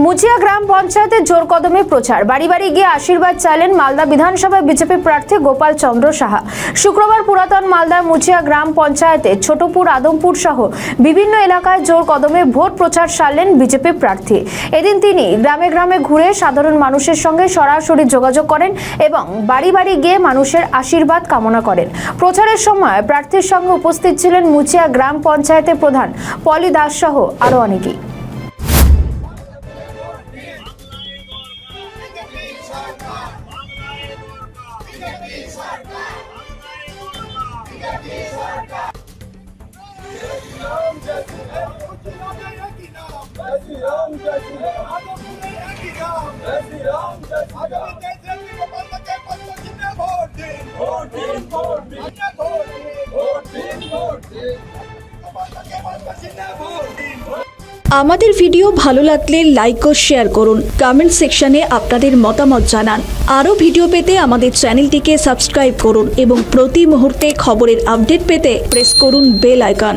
মুচিয়া গ্রাম পঞ্চায়েতের জোর কদমে প্রচার, বাড়ি বাড়ি গিয়ে আশীর্বাদ চাইলেন মালদা বিধানসভা বিজেপি প্রার্থী গোপাল চন্দ্র সাহা। শুক্রবার পুরাতন মালদার মুচিয়া গ্রাম পঞ্চায়েতে ছোটপুর, আদমপুর সহ বিভিন্ন এলাকায় জোর কদমে ভোট প্রচার সারলেন বিজেপি প্রার্থী। এদিন তিনি গ্রামে গ্রামে ঘুরে সাধারণ মানুষের সঙ্গে সরাসরি যোগাযোগ করেন এবং বাড়ি বাড়ি গিয়ে মানুষের আশীর্বাদ কামনা করেন। প্রচারের সময় প্রার্থীর সঙ্গে উপস্থিত ছিলেন মুচিয়া গ্রাম পঞ্চায়েতের প্রধান পলি দাস সহ আরো অনেকেই। আমাদের ভিডিও ভালো লাগলে লাইক ও শেয়ার করুন, কমেন্ট সেকশনে আপনাদের মতামত জানান। আরও ভিডিও পেতে আমাদের চ্যানেলটিকে সাবস্ক্রাইব করুন এবং প্রতি মুহূর্তে খবরের আপডেট পেতে প্রেস করুন বেল আইকন।